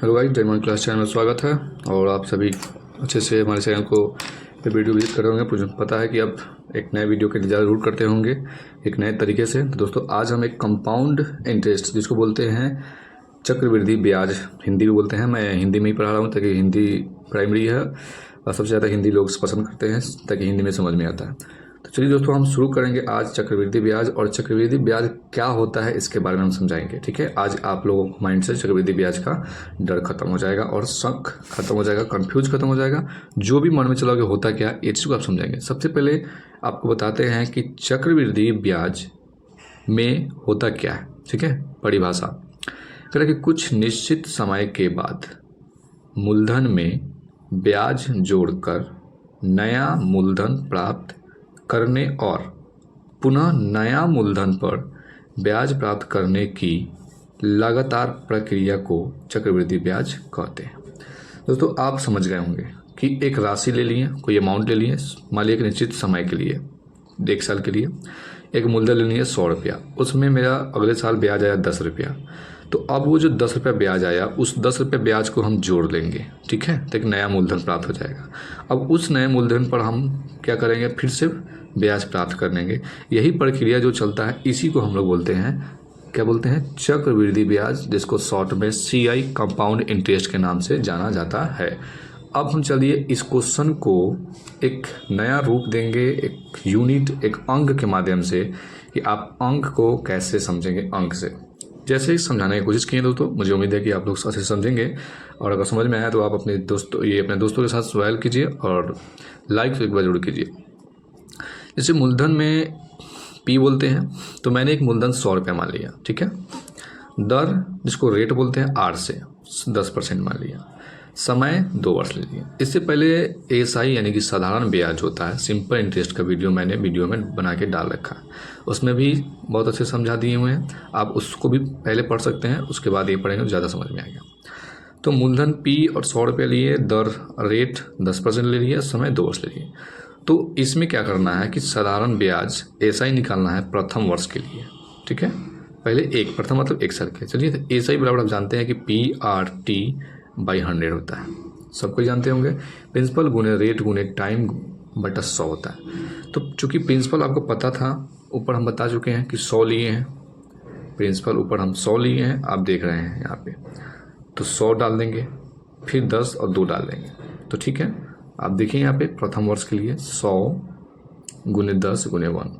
Hello guys, diamond class channel में स्वागत है। और आप सभी अच्छे से हमारे चैनल को पे वीडियो विजिट कर रहे होंगे। मुझे पता है कि आप एक नए वीडियो के इंतजार जरूर करते होंगे एक नए तरीके से। तो दोस्तों, आज हम एक कंपाउंड इंटरेस्ट जिसको बोलते हैं चक्रवृद्धि ब्याज, हिंदी में बोलते हैं। मैं हिंदी में ही पढ़ा रहा हूँ ताकि हिंदी प्राइमरी है और सबसे ज़्यादा हिंदी लोग पसंद करते हैं ताकि हिंदी में समझ में आता है। तो चलिए दोस्तों, हम शुरू करेंगे आज चक्रवृद्धि ब्याज। और चक्रवृद्धि ब्याज क्या होता है इसके बारे में हम समझाएंगे। ठीक है, आज आप लोगों को माइंड से चक्रवृद्धि ब्याज का डर खत्म हो जाएगा और शक खत्म हो जाएगा, कंफ्यूज खत्म हो जाएगा। जो भी मन में चला कि होता क्या, ये चीज़ को आप समझेंगे। सबसे पहले आपको बताते हैं कि चक्रवृद्धि ब्याज में होता क्या है। ठीक है, परिभाषा कह रहा है कि कुछ निश्चित समय के बाद मूलधन में ब्याज जोड़कर नया मूलधन प्राप्त करने और पुनः नया मूलधन पर ब्याज प्राप्त करने की लगातार प्रक्रिया को चक्रवृद्धि ब्याज कहते हैं। दोस्तों, आप समझ गए होंगे कि एक राशि ले लिए, कोई अमाउंट ले लिए, मान लीजिए एक निश्चित समय के लिए, 1 साल के लिए एक मूलधन ले लिए 100 रुपया। उसमें मेरा अगले साल ब्याज आया 10 रुपया। तो अब वो जो 10 रुपया ब्याज आया, उस 10 रुपये ब्याज को हम जोड़ लेंगे। ठीक है, तो एक नया मूलधन प्राप्त हो जाएगा। अब उस नए मूलधन पर हम क्या करेंगे, फिर से ब्याज प्राप्त कर लेंगे। यही प्रक्रिया जो चलता है इसी को हम लोग बोलते हैं, क्या बोलते हैं, चक्रवृद्धि ब्याज, जिसको शॉर्ट में CI कंपाउंड इंटरेस्ट के नाम से जाना जाता है। अब हम चलिए इस क्वेश्चन को एक नया रूप देंगे, एक यूनिट, एक अंक के माध्यम से, कि आप अंक को कैसे समझेंगे। अंक से जैसे ही समझाने की कोशिश किए दोस्तों, मुझे उम्मीद है कि आप लोग अच्छे से समझेंगे। और अगर समझ में आया तो आप अपने दोस्तों के साथ शेयर कीजिए और लाइक एक बार जरूर कीजिए। जैसे मूलधन में P बोलते हैं, तो मैंने एक मूलधन 100 रुपया मान लिया। ठीक है, दर जिसको रेट बोलते हैं R से 10% मान लिया, समय 2 वर्ष ले लिया। इससे पहले SI यानी कि साधारण ब्याज होता है, सिंपल इंटरेस्ट का वीडियो मैंने वीडियो में बना के डाल रखा है, उसमें भी बहुत अच्छे समझा दिए हुए हैं। आप उसको भी पहले पढ़ सकते हैं, उसके बाद ये पढ़ेंगे तो ज़्यादा समझ में आएगा। तो मूलधन P और 100 रुपये लिए, दर रेट 10% ले लिया, समय 2 वर्ष ले लिए। तो इसमें क्या करना है कि साधारण ब्याज SI निकालना है प्रथम वर्ष के लिए। ठीक है, पहले एक प्रथम मतलब 1 साल के। चलिए, तो SI बराबर आप जानते हैं कि PRT/100 होता है, सबको जानते होंगे। प्रिंसिपल गुने रेट गुने टाइम बटा 100 होता है। तो चूंकि प्रिंसिपल आपको पता था, ऊपर हम बता चुके हैं कि 100 लिए हैं, प्रिंसिपल ऊपर हम 100 लिए हैं, आप देख रहे हैं यहाँ पे। तो 100 डाल देंगे, फिर 10 और 2 डाल देंगे। तो ठीक है, आप देखिए यहाँ पे प्रथम वर्ष के लिए 100 गुने 10 गुने 1,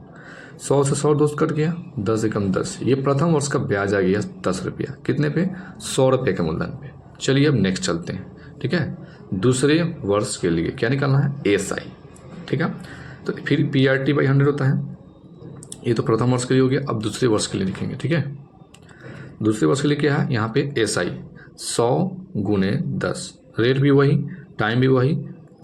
100 से 100 दोस्त कट गया, 10 एकम 10। ये प्रथम वर्ष का ब्याज आ गया 10 रुपया। कितने पे? 100 रुपये के मूलधन पे। चलिए अब नेक्स्ट चलते हैं। ठीक है, दूसरे वर्ष के लिए क्या निकालना है, SI। ठीक है, तो फिर PRT/100 होता है। ये तो प्रथम वर्ष के लिए हो गया। अब दूसरे वर्ष के लिए लिखेंगे। ठीक है, दूसरे वर्ष के लिए क्या है, यहाँ पे SI 100 गुने 10, रेट भी वही, टाइम भी वही,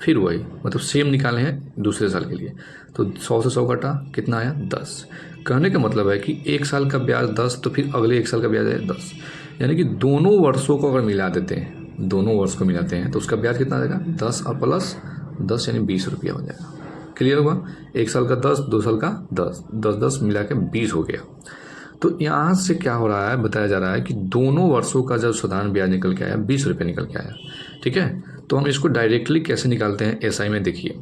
फिर वही, मतलब सेम निकाले हैं दूसरे साल के लिए। तो 100 से 100 कटा, कितना आया, 10। कहने का मतलब है कि 1 साल का ब्याज 10, तो फिर अगले 1 साल का ब्याज है 10। यानी कि दोनों वर्षों को अगर मिला देते हैं, दोनों वर्ष को मिलाते हैं, तो उसका ब्याज कितना आ जाएगा, 10 और प्लस 10 यानी 20 रुपया हो जाएगा। क्लियर हुआ? 1 साल का 10, 2 साल का 10, 10 मिला के 20 हो गया। तो यहाँ से क्या हो रहा है, बताया जा रहा है कि दोनों वर्षों का जब साधारण ब्याज निकल के आया 20 रुपये निकल के आया। ठीक है, तो हम इसको डायरेक्टली कैसे निकालते हैं SI में, देखिए।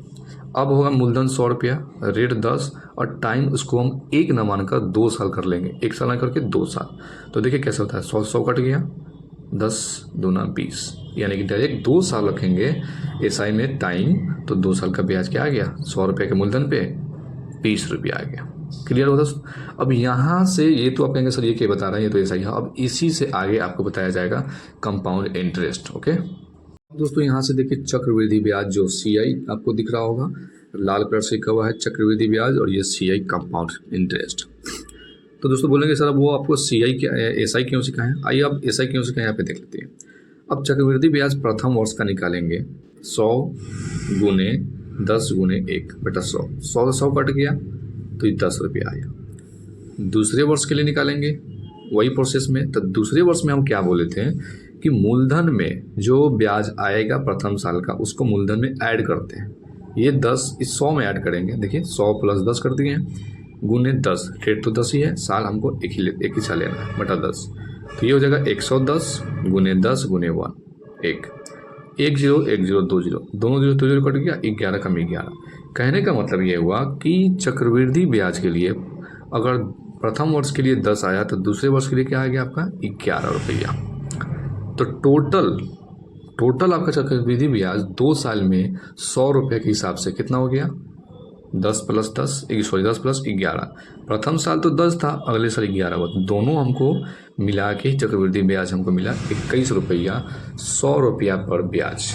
अब होगा मूलधन 100 रुपया, रेट 10 और टाइम उसको हम 1 न मानकर 2 साल कर लेंगे, 1 साल न करके 2 साल। तो देखिए कैसे होता है, 100 कट गया, 10 दूना 20, यानी कि डायरेक्ट 2 साल रखेंगे SI में टाइम, तो 2 साल का ब्याज क्या आ गया, 100 रुपये के मूलधन पे 20 रुपया आ गया। क्लियर हो दोस्तों? अब यहाँ से ये तो आप कहेंगे सर ये क्या बता रहे हैं, ये तो SI है। अब इसी से आगे आपको बताया जाएगा कंपाउंड इंटरेस्ट। ओके दोस्तों, यहाँ से देखिए चक्रवृद्धि ब्याज जो CI आपको दिख रहा होगा, लाल कलर से लिखा हुआ है चक्रवृद्धि ब्याज, और ये CI कंपाउंड इंटरेस्ट। तो दोस्तों बोलेंगे सर अब वो आपको CI क्या SI क्यों सिखाएं। आइए अब SI क्यों सिखाएं, यहाँ पे देख लेते हैं। अब चक्रवृद्धि ब्याज प्रथम वर्ष का निकालेंगे, 100 गुने 10 गुने 1 बटा 100, 100 से 100 कट गया, तो ये 10 रुपया आया। दूसरे वर्ष के लिए निकालेंगे वही प्रोसेस में। तो दूसरे वर्ष में हम क्या बोले थे कि मूलधन में जो ब्याज आएगा प्रथम साल का, उसको मूलधन में ऐड करते हैं। ये 10 इस 100 में ऐड करेंगे। देखिए 100 प्लस 10 कर दिए हैं, गुने 10, रेट तो 10 ही है, साल हमको एक ही साल लेना है, बटा 10। तो ये हो जाएगा 110 गुने 10 गुने 1, 1 1 0 1 0 2 0 दोनों 0 2 0 कट गया, 11 कम 11। कहने का मतलब ये हुआ कि चक्रवृद्धि ब्याज के लिए अगर प्रथम वर्ष के लिए 10 आया तो दूसरे वर्ष के लिए क्या आ गया आपका 11 रुपया। तो टोटल आपका चक्रवृद्धि ब्याज 2 साल में 100 रुपये के हिसाब से कितना हो गया 10 प्लस 10 11। प्रथम साल तो 10 था, अगले साल 11 हुआ। दोनों हमको मिला के चक्रवृद्धि ब्याज हमको मिला 21 रुपया 100 रुपया पर ब्याज।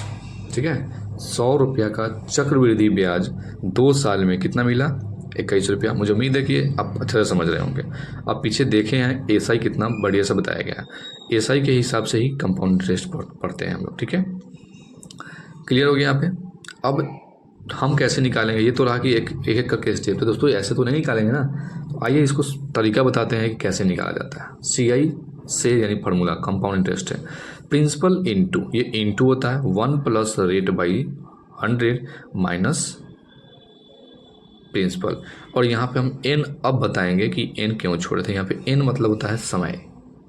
ठीक है, 100 रुपया का चक्रवृद्धि ब्याज 2 साल में कितना मिला 21 रुपया। मुझे उम्मीद है कि आप अच्छे से समझ रहे होंगे। अब पीछे देखे हैं एसआई कितना बढ़िया से बताया गया है। एसआई के हिसाब से ही कंपाउंड इंटरेस्ट पढ़ते हैं हम लोग। ठीक है, क्लियर हो गया यहाँ पे। अब हम कैसे निकालेंगे, ये तो रहा कि एक एक करके स्टेप। तो दोस्तों ऐसे तो नहीं निकालेंगे ना, तो आइए इसको तरीका बताते हैं कि कैसे निकाला जाता है। सीआई से यानी फार्मूला कंपाउंड इंटरेस्ट है प्रिंसिपल इनटू, ये इनटू होता है 1 plus rate by 100 minus principal. और यहाँ पे हम एन अब बताएंगे कि एन क्यों छोड़े थे। यहाँ पे एन मतलब होता है समय।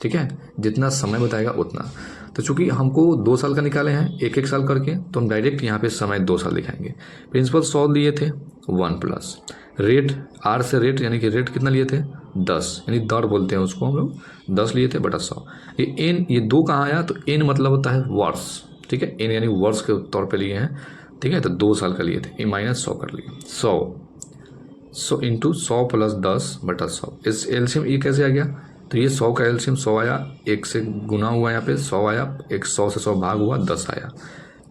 ठीक है, जितना समय बताएगा उतना। तो चूंकि हमको 2 साल का निकाले हैं एक एक साल करके, तो हम डायरेक्ट यहाँ पे समय 2 साल दिखाएंगे। प्रिंसिपल 100 लिए थे 1 प्लस रेट, आर से रेट यानी कि रेट कितना लिए थे 10, यानी दर बोलते हैं उसको हम लोग, 10 लिए थे बटा 100। ये एन, ये 2 कहाँ आया, तो एन मतलब होता है वर्ष। ठीक है, एन यानी वर्ष के तौर पर लिए हैं। ठीक है, तो 2 साल का लिए थे, ये माइनस 100 कर लिए। 100 इंटू 100 प्लस 10 बटा 100। इस एलसीएम ये कैसे आ गया, तो ये 100 का एलसीएम 100 आया, 1 से गुना हुआ यहाँ पे 100 आया, 100 से 100 भाग हुआ 10 आया।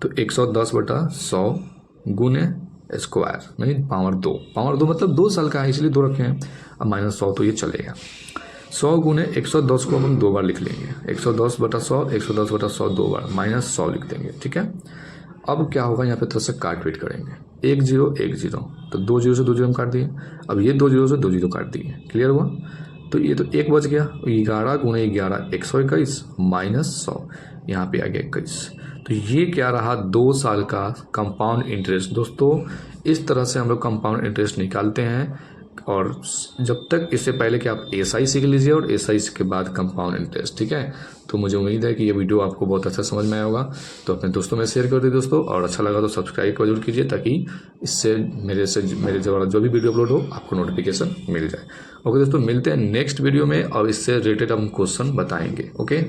तो 110 बटा 100 गुने स्क्वायर यानी पावर 2 मतलब 2 साल का है इसलिए 2 रखे हैं। अब माइनस 100 तो ये चलेगा। 100 गुने 110 को हम 2 बार लिख लेंगे, 110 बटा 100, 110 बटा 100 2 बार, माइनस 100 लिख देंगे। ठीक है, अब क्या होगा यहाँ पे थोड़ा सा काट पीट करेंगे, 1 0 1 0, तो 2 0 से 2 0 हम काट दिए। अब ये 2 0 से 2 0 काट दिए, क्लियर हुआ। तो ये तो 1 बच गया, 11 गुणे 11 121 माइनस 100, यहाँ पे आ गया 21। तो ये क्या रहा 2 साल का कंपाउंड इंटरेस्ट। दोस्तों इस तरह से हम लोग कंपाउंड इंटरेस्ट निकालते हैं। और जब तक इससे पहले कि आप एसआई सीख लीजिए और एसआई के बाद कंपाउंड इंटरेस्ट। ठीक है, तो मुझे उम्मीद है कि ये वीडियो आपको बहुत अच्छा समझ में आया होगा। तो अपने दोस्तों में शेयर कर दीजिए दोस्तों, और अच्छा लगा तो सब्सक्राइब जरूर कीजिए ताकि इससे मेरे जो भी वीडियो अपलोड हो आपको नोटिफिकेशन मिल जाए। ओके दोस्तों, मिलते हैं नेक्स्ट वीडियो में और इससे रिलेटेड हम क्वेश्चन बताएंगे। ओके।